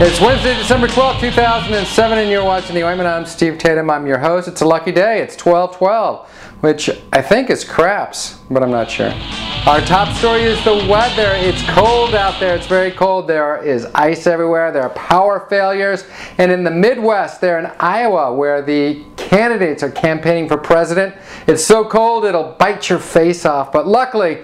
It's Wednesday, December 12, 2007, and you're watching The Ointment. I'm Steve Tatham. I'm your host. It's a lucky day. It's 12/12, which I think is craps, but I'm not sure. Our top story is the weather. It's cold out there. It's very cold. There is ice everywhere. There are power failures. And in the Midwest, there in Iowa, where the candidates are campaigning for president, it's so cold it'll bite your face off. But luckily,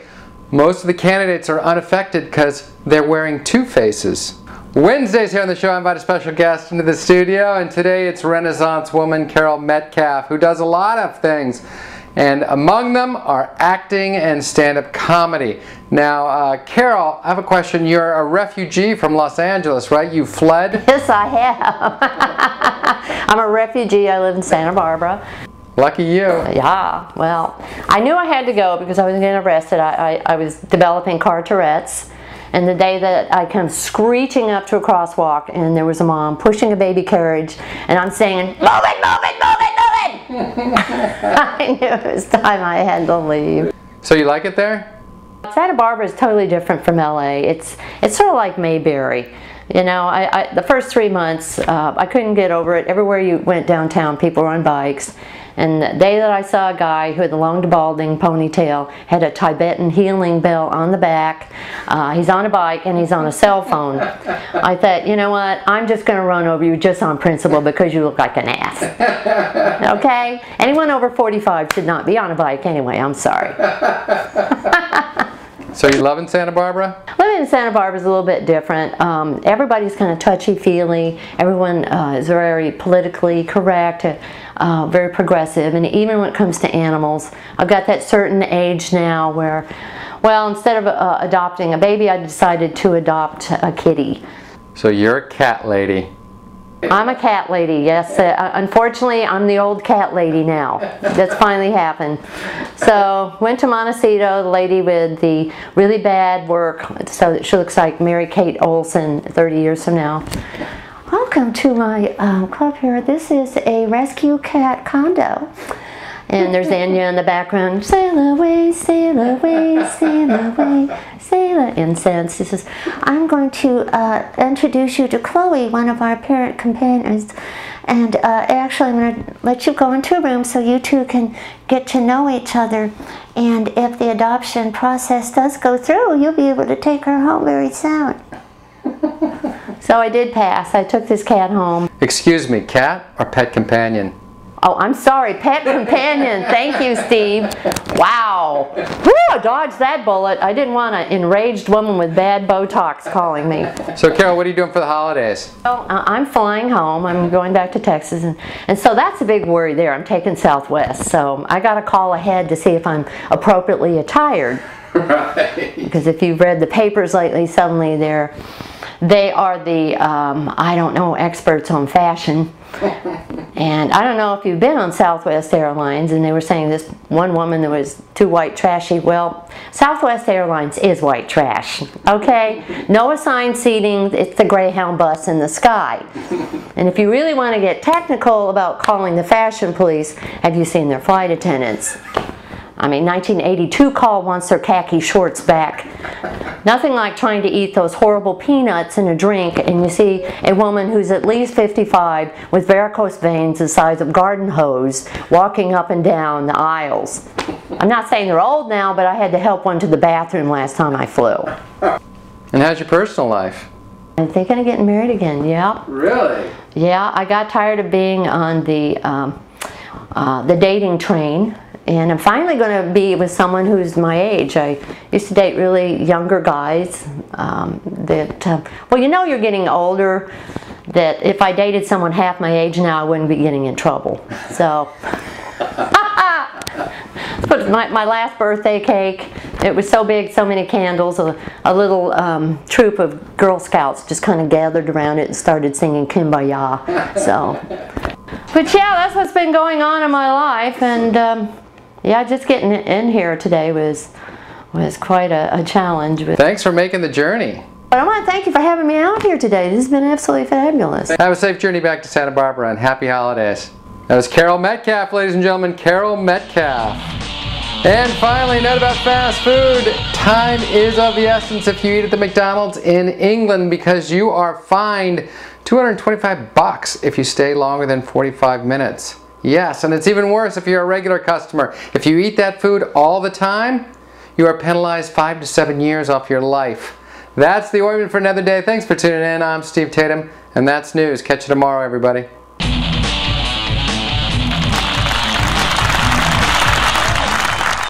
most of the candidates are unaffected because they're wearing two faces. Wednesdays here on the show, I invite a special guest into the studio, and today it's Renaissance woman Carol Metcalf, who does a lot of things, and among them are acting and stand-up comedy. Now, Carol, I have a question. You're a refugee from Los Angeles, right? You fled? Yes, I have. I'm a refugee. I live in Santa Barbara. Lucky you. Yeah, well, I knew I had to go because I was getting arrested. I was developing car Tourette's. And the day that I come screeching up to a crosswalk and there was a mom pushing a baby carriage and I'm saying, move it, move it, move it, move it! I knew it was time I had to leave. So you like it there? Santa Barbara is totally different from LA. It's sort of like Mayberry. You know, the first 3 months, I couldn't get over it. Everywhere you went downtown, people were on bikes. And the day that I saw a guy who had a long balding ponytail, had a Tibetan healing bell on the back, he's on a bike and he's on a cell phone, I thought, you know what, I'm just going to run over you just on principle because you look like an ass. Okay? Anyone over 45 should not be on a bike anyway, I'm sorry. So you loving Santa Barbara? Living in Santa Barbara is a little bit different. Everybody's kind of touchy-feely. Everyone is very politically correct, very progressive. And even when it comes to animals, I've got that certain age now where, well, instead of adopting a baby, I decided to adopt a kitty. So you're a cat lady. I'm a cat lady, yes. Unfortunately, I'm the old cat lady now. That's finally happened. So, went to Montecito, the lady with the really bad work, so that she looks like Mary Kate Olsen 30 years from now. Welcome to my club here. This is a rescue cat condo. And there's Enya in the background. Sail away, sail away, sail away, sail away. Incense. He says, I'm going to introduce you to Chloe, one of our parent companions. And actually, I'm going to let you go into a room so you two can get to know each other. And if the adoption process does go through, you'll be able to take her home very soon. So I did pass. I took this cat home. Excuse me, cat or pet companion? Oh, I'm sorry, pet companion. Thank you, Steve. Wow. Whew, I dodged that bullet. I didn't want an enraged woman with bad Botox calling me. So, Carol, what are you doing for the holidays? Well, I'm flying home. I'm going back to Texas. And so that's a big worry there. I'm taking Southwest. So I got to call ahead to see if I'm appropriately attired. Right. Because if you've read the papers lately, suddenly they are the, I don't know, experts on fashion. And I don't know if you've been on Southwest Airlines, and they were saying this one woman that was too white trashy. Well, Southwest Airlines is white trash, okay? No assigned seating, it's the Greyhound bus in the sky. And if you really want to get technical about calling the fashion police, have you seen their flight attendants? I mean, 1982 call wants their khaki shorts back. Nothing like trying to eat those horrible peanuts in a drink and you see a woman who's at least 55 with varicose veins the size of garden hose walking up and down the aisles. I'm not saying they're old now, but I had to help one to the bathroom last time I flew. And how's your personal life? I'm thinking of getting married again, yeah. Really? Yeah, I got tired of being on the dating train. And I'm finally going to be with someone who's my age. I used to date really younger guys well, you know you're getting older, that if I dated someone half my age now, I wouldn't be getting in trouble. So, but my last birthday cake, it was so big, so many candles, a little troop of Girl Scouts just kind of gathered around it and started singing Kumbaya. So, but yeah, that's what's been going on in my life, and yeah, just getting in here today was quite a challenge. Thanks for making the journey. But I want to thank you for having me out here today. This has been absolutely fabulous. Have a safe journey back to Santa Barbara and happy holidays. That was Carol Metcalf, ladies and gentlemen, Carol Metcalf. And finally, note about fast food. Time is of the essence if you eat at the McDonald's in England, because you are fined $225 if you stay longer than 45 minutes. Yes, and it's even worse if you're a regular customer. If you eat that food all the time, you are penalized 5 to 7 years off your life. That's the Ointment for another day. Thanks for tuning in. I'm Steve Tatham, and that's news. Catch you tomorrow, everybody.